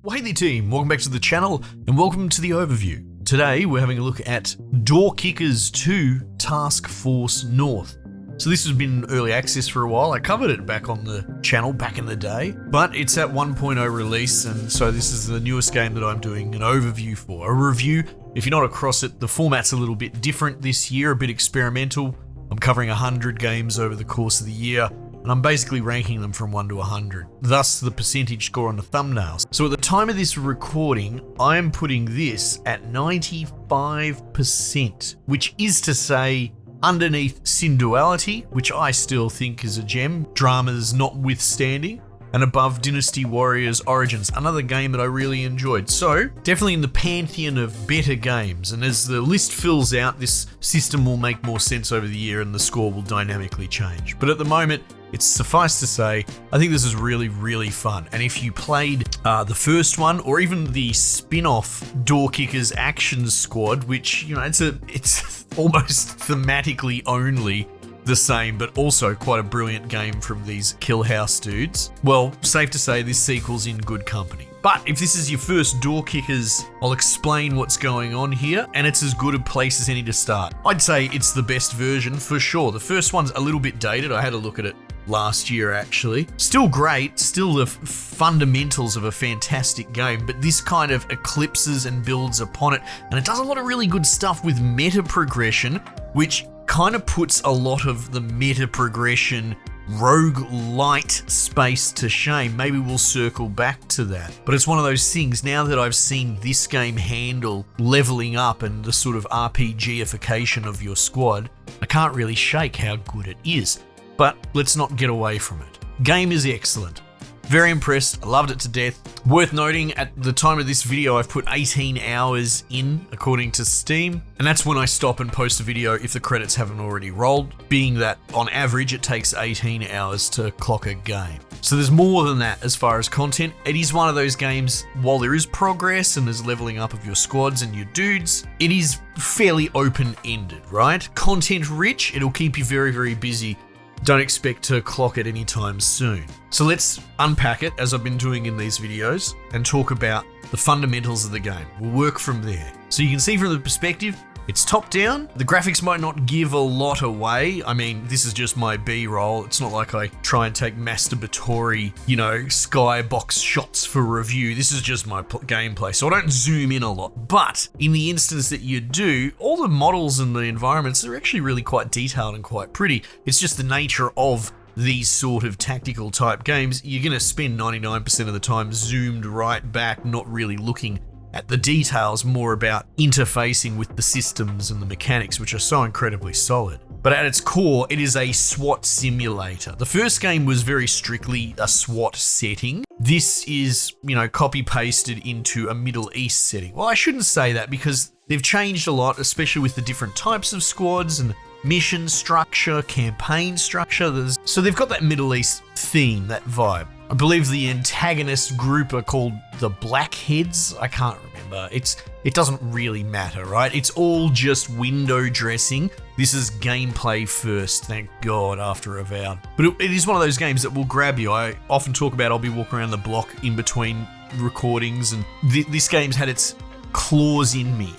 Well, hey there team, welcome back to the channel and welcome to the overview. Today we're having a look at Door Kickers 2 Task Force North. So this has been early access for a while. I covered it back on the channel back in the day, but it's at 1.0 release, and so this is the newest game that I'm doing an overview for. A review, if you're not across it, the format's a little bit different this year, a bit experimental. I'm covering 100 games over the course of the year, and I'm basically ranking them from 1 to 100, thus the percentage score on the thumbnails. So at the time of this recording, I am putting this at 95%, which is to say underneath Sin Duality, which I still think is a gem, dramas notwithstanding, and above Dynasty Warriors Origins, another game that I really enjoyed. So definitely in the pantheon of better games, and as the list fills out, this system will make more sense over the year and the score will dynamically change. But at the moment, it's suffice to say, I think this is really, really fun. And if you played the first one, or even the spin-off Door Kickers Action Squad, which, you know, it's almost thematically only the same, but also quite a brilliant game from these Kill House dudes, well, safe to say this sequel's in good company. But if this is your first Door Kickers, I'll explain what's going on here, and it's as good a place as any to start. I'd say it's the best version for sure. The first one's a little bit dated. I had a look at it last year actually. Still great, still the fundamentals of a fantastic game, but this kind of eclipses and builds upon it, and it does a lot of really good stuff with meta progression, which kind of puts a lot of the meta progression roguelite space to shame. Maybe we'll circle back to that. But it's one of those things, now that I've seen this game handle leveling up and the sort of RPGification of your squad, I can't really shake how good it is. But let's not get away from it. Game is excellent. Very impressed, I loved it to death. Worth noting, at the time of this video, I've put 18 hours in, according to Steam, and that's when I stop and post a video if the credits haven't already rolled, being that on average it takes 18 hours to clock a game. So there's more than that as far as content. It is one of those games, while there is progress and there's leveling up of your squads and your dudes, it is fairly open-ended, right? Content rich, it'll keep you very, very busy. Don't expect to clock it anytime soon. So let's unpack it, as I've been doing in these videos, and talk about the fundamentals of the game. We'll work from there. So you can see from the perspective, it's top down. The graphics might not give a lot away. I mean, this is just my B-roll. It's not like I try and take masturbatory, you know, skybox shots for review. This is just my gameplay, so I don't zoom in a lot. But in the instance that you do, all the models and the environments are actually really quite detailed and quite pretty. It's just the nature of these sort of tactical type games. You're gonna spend 99% of the time zoomed right back, not really looking at the details, more about interfacing with the systems and the mechanics, which are so incredibly solid. But at its core, it is a SWAT simulator. The first game was very strictly a SWAT setting. This is, you know, copy-pasted into a Middle East setting. Well, I shouldn't say that because they've changed a lot, especially with the different types of squads and mission structure, campaign structure. So they've got that Middle East theme, that vibe. I believe the antagonist group are called the Blackheads. I can't remember. It doesn't really matter, right? It's all just window dressing. This is gameplay first, thank God, after Avowed. But it is one of those games that will grab you. I often talk about I'll be walking around the block in between recordings, and this game's had its claws in me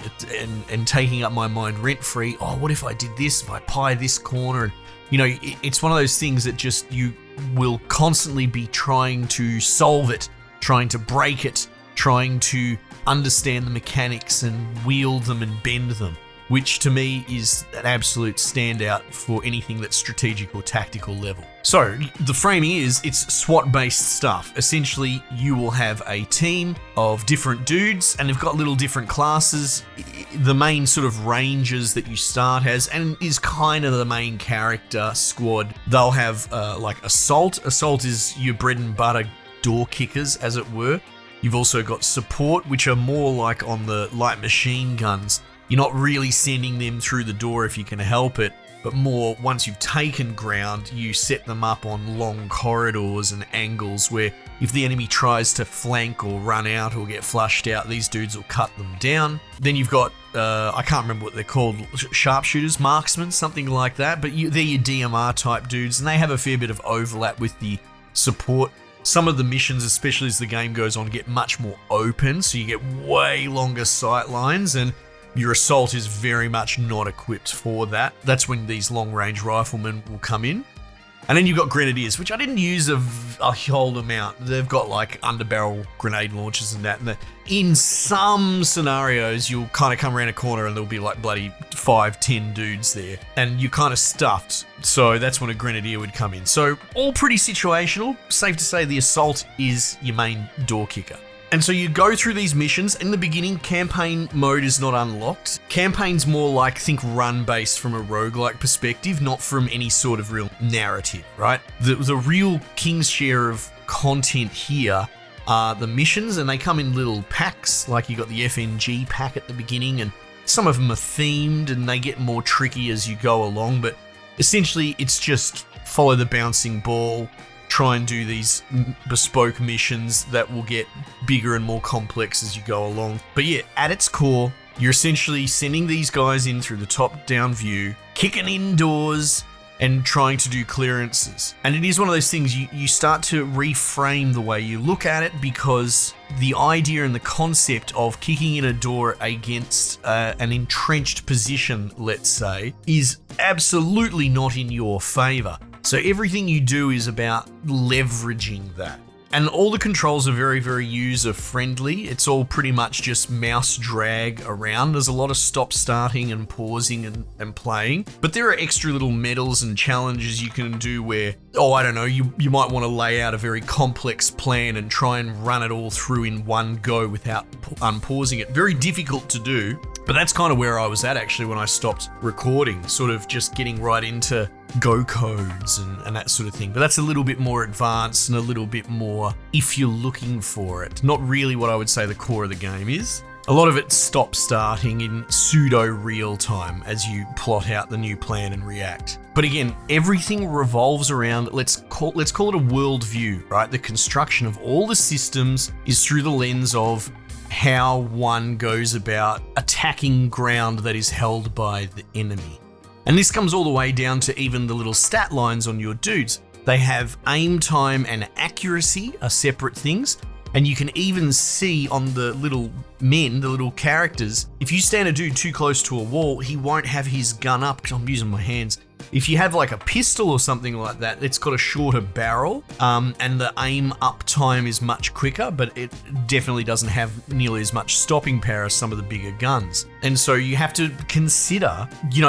and taking up my mind rent-free. Oh, what if I did this, if I pie this corner? And, you know, it's one of those things that just you will constantly be trying to solve it, trying to break it, trying to understand the mechanics and wield them and bend them, which to me is an absolute standout for anything that's strategic or tactical level. So the framing is, it's SWAT-based stuff. Essentially, you will have a team of different dudes, and they've got little different classes. The main sort of ranges that you start as, and is kind of the main character squad. They'll have like Assault. Assault is your bread and butter door kickers, as it were. You've also got Support, which are more like on the light machine guns. You're not really sending them through the door if you can help it, but more once you've taken ground, you set them up on long corridors and angles where if the enemy tries to flank or run out or get flushed out, these dudes will cut them down. Then you've got, I can't remember what they're called, sharpshooters, marksmen, something like that, but they're your DMR type dudes, and they have a fair bit of overlap with the support Some of the missions, especially as the game goes on, get much more open, so you get way longer sight lines, and your assault is very much not equipped for that. That's when these long-range riflemen will come in. And then you've got grenadiers, which I didn't use a whole amount. They've got like underbarrel grenade launchers and that. And in some scenarios, you'll kind of come around a corner and there'll be like bloody 5-10 dudes there. And you're kind of stuffed. So that's when a grenadier would come in. So all pretty situational. Safe to say the assault is your main door kicker. And so you go through these missions. In the beginning, campaign mode is not unlocked. Campaign's more like, think run-based from a roguelike perspective, not from any sort of real narrative, right? The real king's share of content here are the missions, and they come in little packs, like you got the FNG pack at the beginning, and some of them are themed, and they get more tricky as you go along, but essentially it's just follow the bouncing ball, try and do these bespoke missions that will get bigger and more complex as you go along. But yeah, at its core, you're essentially sending these guys in through the top-down view, kicking indoors, and trying to do clearances. And it is one of those things you start to reframe the way you look at it, because the idea and the concept of kicking in a door against an entrenched position, let's say, is absolutely not in your favor. So everything you do is about leveraging that. And all the controls are very, very user-friendly. It's all pretty much just mouse drag around. There's a lot of stop starting and pausing and playing. But there are extra little medals and challenges you can do where, I don't know, you might want to lay out a very complex plan and try and run it all through in one go without unpausing it. Very difficult to do. But that's kind of where I was at actually when I stopped recording, sort of just getting right into go codes and that sort of thing. But that's a little bit more advanced and a little bit more if you're looking for it. Not really what I would say the core of the game is. A lot of it stop starting in pseudo real time as you plot out the new plan and react. But again, everything revolves around, let's call it a world view, right? The construction of all the systems is through the lens of how one goes about attacking ground that is held by the enemy. And this comes all the way down to even the little stat lines on your dudes. They have aim time and accuracy are separate things. And you can even see on the little men, the little characters, if you stand a dude too close to a wall, he won't have his gun up, because I'm using my hands. If you have like a pistol or something like that, it's got a shorter barrel, and the aim up time is much quicker, but it definitely doesn't have nearly as much stopping power as some of the bigger guns. And so you have to consider,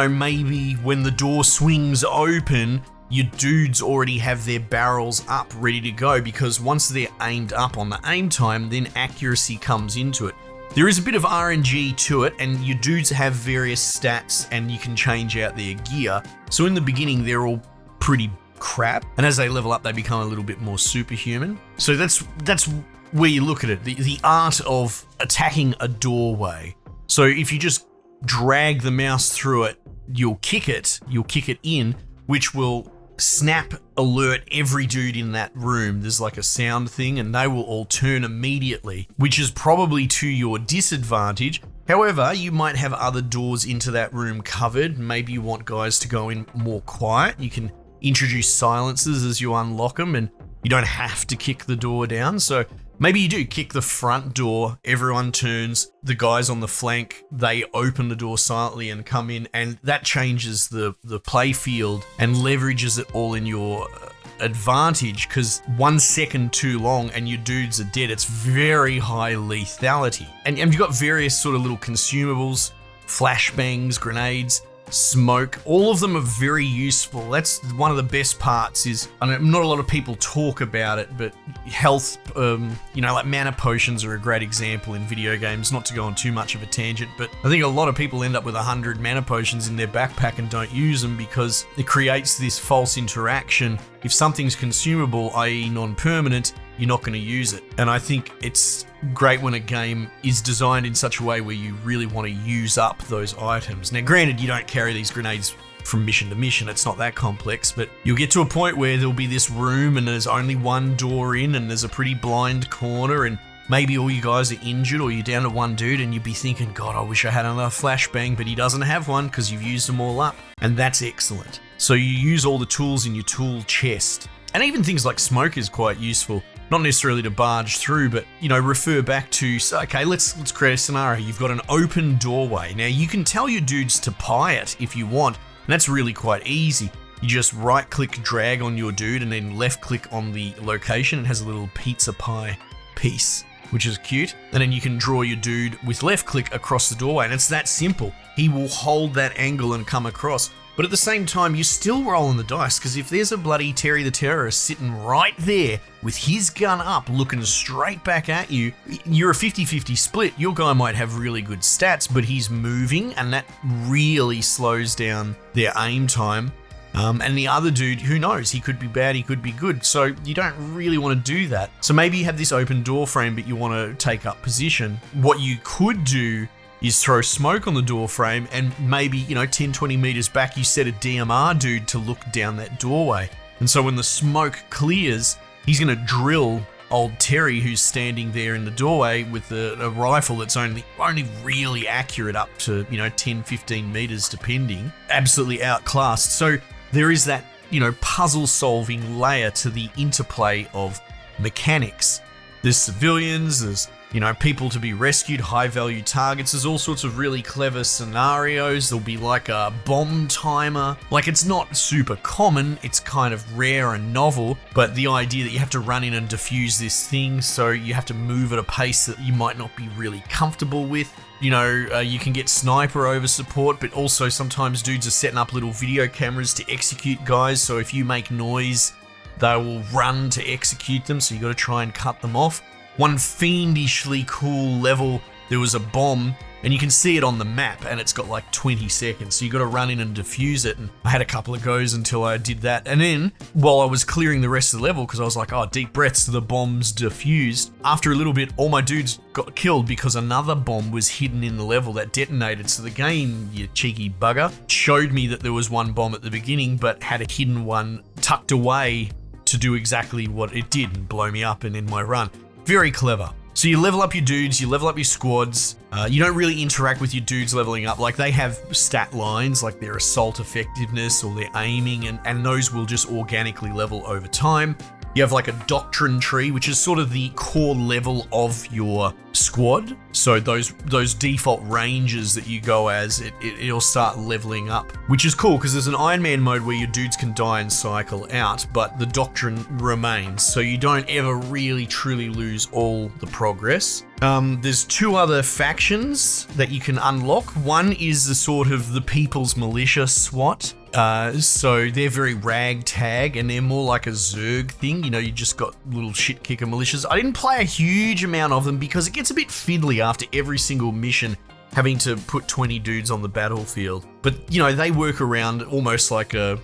maybe when the door swings open, your dudes already have their barrels up ready to go, because once they're aimed up on the aim time, then accuracy comes into it. There is a bit of RNG to it, and your dudes have various stats and you can change out their gear. So in the beginning, they're all pretty crap, and as they level up, they become a little bit more superhuman. So that's where you look at it, the art of attacking a doorway. So if you just drag the mouse through it, you'll kick it in, which will snap alert every dude in that room. There's like a sound thing, and they will all turn immediately, which is probably to your disadvantage. However, you might have other doors into that room covered. Maybe you want guys to go in more quiet. You can introduce silences as you unlock them, and you don't have to kick the door down. So maybe you do kick the front door, everyone turns, the guys on the flank, they open the door silently and come in, and that changes the play field and leverages it all in your advantage, because 1 second too long and your dudes are dead. It's very high lethality. And you've got various sort of little consumables, flashbangs, grenades, smoke. All of them are very useful. That's one of the best parts is, and not a lot of people talk about it, but health, like mana potions are a great example in video games, not to go on too much of a tangent, but I think a lot of people end up with 100 mana potions in their backpack and don't use them because it creates this false interaction. If something's consumable, i.e. non-permanent, you're not going to use it. And I think it's great when a game is designed in such a way where you really want to use up those items. Now, granted, you don't carry these grenades from mission to mission. It's not that complex, but you'll get to a point where there'll be this room and there's only one door in and there's a pretty blind corner, and maybe all you guys are injured or you're down to one dude and you'd be thinking, God, I wish I had another flashbang, but he doesn't have one because you've used them all up. And that's excellent. So you use all the tools in your tool chest. And even things like smoke is quite useful. not necessarily to barge through, but, refer back to, okay, let's create a scenario. You've got an open doorway. Now, you can tell your dudes to pie it if you want, and that's really quite easy. You just right-click, drag on your dude, and then left-click on the location. It has a little pizza pie piece, which is cute. And then you can draw your dude with left-click across the doorway, and it's that simple. He will hold that angle and come across. But at the same time, you're still rolling the dice, because if there's a bloody Terry the Terrorist sitting right there with his gun up, looking straight back at you, you're a 50-50 split. Your guy might have really good stats, but he's moving, and that really slows down their aim time. And the other dude, who knows, he could be bad, he could be good. So you don't really want to do that. So maybe you have this open door frame, but you want to take up position. What you could do is throw smoke on the door frame, and maybe, 10, 20 meters back, you set a DMR dude to look down that doorway. And so when the smoke clears, he's going to drill old Terry, who's standing there in the doorway with a rifle that's only really accurate up to, 10, 15 meters depending. Absolutely outclassed. So there is that, puzzle solving layer to the interplay of mechanics. There's civilians, there's, people to be rescued, high value targets. There's all sorts of really clever scenarios. There'll be like a bomb timer. Like, it's not super common, it's kind of rare and novel, but the idea that you have to run in and defuse this thing, so you have to move at a pace that you might not be really comfortable with. You can get sniper over support, but also sometimes dudes are setting up little video cameras to execute guys, so if you make noise, they will run to execute them, so you got to try and cut them off. One fiendishly cool level, there was a bomb, and you can see it on the map, and it's got like 20 seconds, so you got to run in and defuse it, and I had a couple of goes until I did that. And then, while I was clearing the rest of the level, because I was like, oh, deep breaths, the bomb's defused, after a little bit, all my dudes got killed because another bomb was hidden in the level that detonated. So the game, you cheeky bugger, showed me that there was one bomb at the beginning, but had a hidden one tucked away to do exactly what it did and blow me up and end my run. Very clever. So you level up your dudes, you level up your squads. You don't really interact with your dudes leveling up. Like, they have stat lines, like their assault effectiveness or their aiming, and those will just organically level over time. You have like a doctrine tree, which is sort of the core level of your squad. So those default ranges that you go as, it'll start leveling up, which is cool because there's an Iron Man mode where your dudes can die and cycle out, but the doctrine remains. So you don't ever really truly lose all the progress. There's two other factions that you can unlock. One is the sort of the People's Militia SWAT. So they're very ragtag, and they're more like a Zerg thing. You just got little shit kicker militias. I didn't play a huge amount of them because it gets a bit fiddly after every single mission having to put 20 dudes on the battlefield. But, they work around almost like a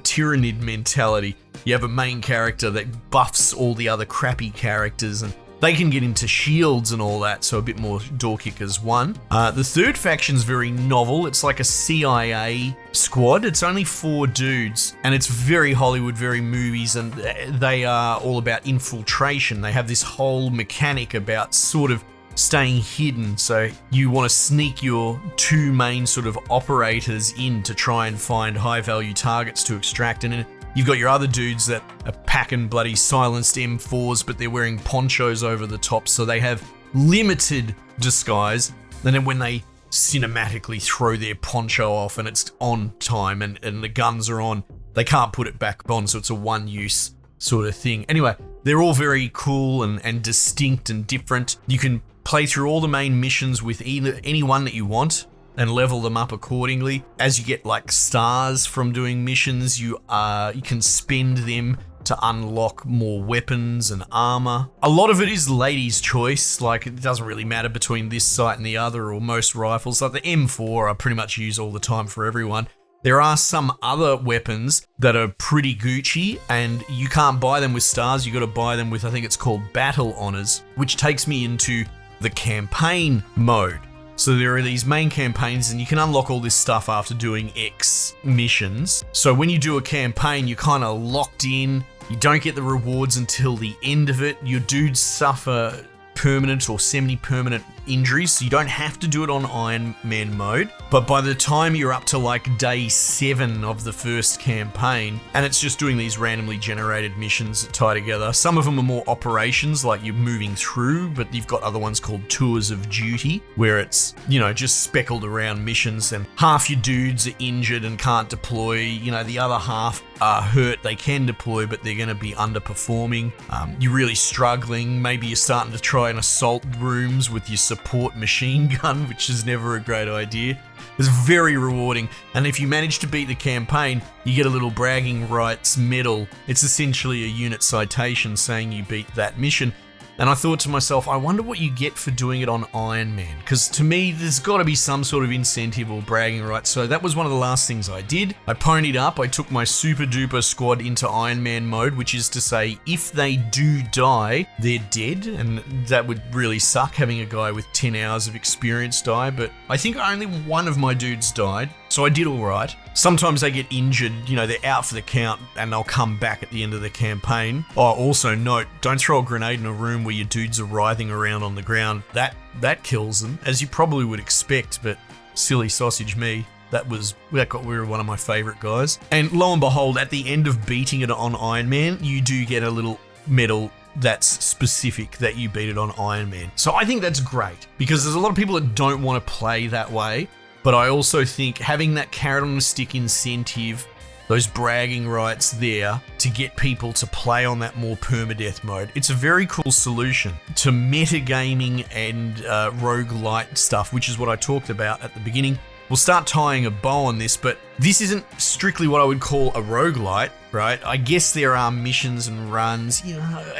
Tyrannid mentality. You have a main character that buffs all the other crappy characters, and they can get into shields and all that, so a bit more door kickers one. The third faction's very novel. It's like a CIA squad. It's only 4 dudes, and it's very Hollywood, very movies, and they are all about infiltration. They have this whole mechanic about sort of staying hidden, so you want to sneak your 2 main sort of operators in to try and find high-value targets to extract, and then you've got your other dudes that are packing bloody silenced M4s, but they're wearing ponchos over the top, so they have limited disguise. And then when they cinematically throw their poncho off and it's on time and the guns are on, they can't put it back on, so it's a one-use sort of thing. Anyway, they're all very cool and distinct and different. You can play through all the main missions with any one that you want and level them up accordingly. As you get like stars from doing missions, you can spend them to unlock more weapons and armor. A lot of it is ladies' choice, like it doesn't really matter between this site and the other, or most rifles. Like the M4 I pretty much use all the time for everyone. There are some other weapons that are pretty Gucci, and you can't buy them with stars, you gotta buy them with, I think it's called Battle Honors, which takes me into the campaign mode. So there are these main campaigns, and you can unlock all this stuff after doing X missions. So when you do a campaign, you're kind of locked in. You don't get the rewards until the end of it. Your dudes suffer permanent or semi-permanent injuries, so you don't have to do it on Iron Man mode. But by the time you're up to like day 7 of the first campaign, and it's just doing these randomly generated missions that tie together. Some of them are more operations, like you're moving through, but you've got other ones called tours of duty, where it's, just speckled around missions, and half your dudes are injured and can't deploy. The other half are hurt. They can deploy, but they're going to be underperforming. You're really struggling. Maybe you're starting to try and assault rooms with your support machine gun, which is never a great idea. It's very rewarding, and if you manage to beat the campaign, you get a little bragging rights medal. It's essentially a unit citation saying you beat that mission. And I thought to myself, I wonder what you get for doing it on Iron Man, because to me, there's got to be some sort of incentive or bragging rights. So that was one of the last things I did. I ponied up, I took my super duper squad into Iron Man mode, which is to say, if they do die, they're dead, and that would really suck having a guy with 10 hours of experience die, but I think only one of my dudes died, so I did all right. Sometimes they get injured, they're out for the count, and they'll come back at the end of the campaign. Oh, also note, don't throw a grenade in a room where your dudes are writhing around on the ground. That kills them, as you probably would expect, but silly sausage me. That got rid of one of my favorite guys. And lo and behold, at the end of beating it on Iron Man, you do get a little medal that's specific that you beat it on Iron Man. So I think that's great, because there's a lot of people that don't want to play that way. But I also think having that carrot on a stick incentive, those bragging rights there to get people to play on that more permadeath mode, it's a very cool solution to metagaming and roguelite stuff, which is what I talked about at the beginning. We'll start tying a bow on this, but this isn't strictly what I would call a roguelite, right? I guess there are missions and runs.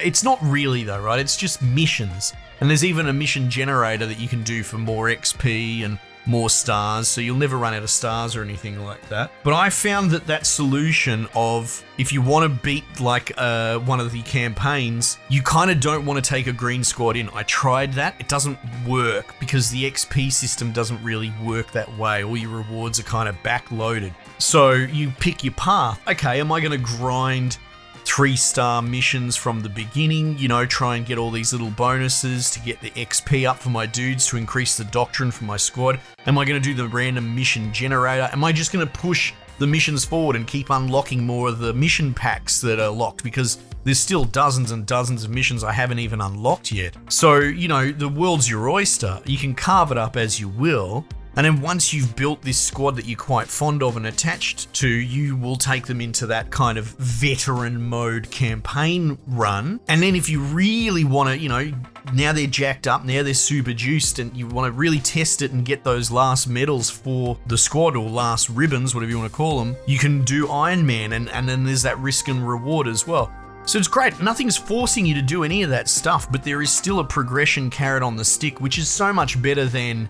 It's not really though, right? It's just missions. And there's even a mission generator that you can do for more XP and more stars, so you'll never run out of stars or anything like that. But I found that solution of, if you want to beat like one of the campaigns, you kind of don't want to take a green squad in. I tried that. It doesn't work because the XP system doesn't really work that way. All your rewards are kind of backloaded. So you pick your path. Okay, am I going to grind 3-star missions from the beginning, try and get all these little bonuses to get the XP up for my dudes to increase the doctrine for my squad? Am I going to do the random mission generator? Am I just going to push the missions forward and keep unlocking more of the mission packs that are locked? Because there's still dozens and dozens of missions I haven't even unlocked yet. So, the world's your oyster. You can carve it up as you will. And then once you've built this squad that you're quite fond of and attached to, you will take them into that kind of veteran mode campaign run. And then if you really want to, now they're jacked up, now they're super juiced, and you want to really test it and get those last medals for the squad, or last ribbons, whatever you want to call them, you can do Iron Man, and then there's that risk and reward as well. So it's great. Nothing's forcing you to do any of that stuff, but there is still a progression carrot on the stick, which is so much better than,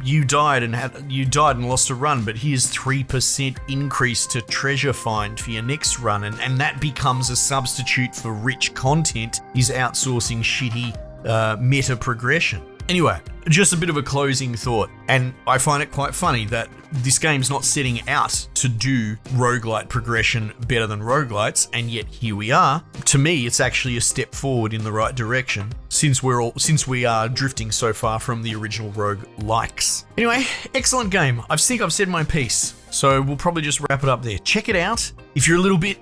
you died and lost a run, but here's 3% increase to treasure find for your next run, and that becomes a substitute for rich content, is outsourcing shitty meta progression. Anyway, just a bit of a closing thought, and I find it quite funny that this game's not setting out to do roguelite progression better than roguelites, and yet here we are. To me, it's actually a step forward in the right direction, since we are drifting so far from the original roguelikes. Anyway, excellent game. I think I've said my piece, so we'll probably just wrap it up there. Check it out. If you're a little bit,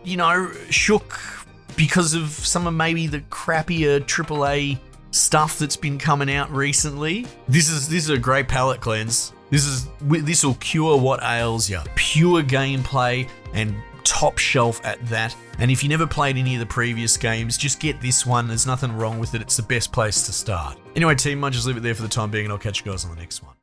shook because of some of maybe the crappier AAA stuff that's been coming out recently, this is a great palate cleanse. This will cure what ails you. Pure gameplay and top shelf at that. And if you never played any of the previous games, just get this one. There's nothing wrong with it. It's the best place to start. Anyway, team, I'll just leave it there for the time being, and I'll catch you guys on the next one.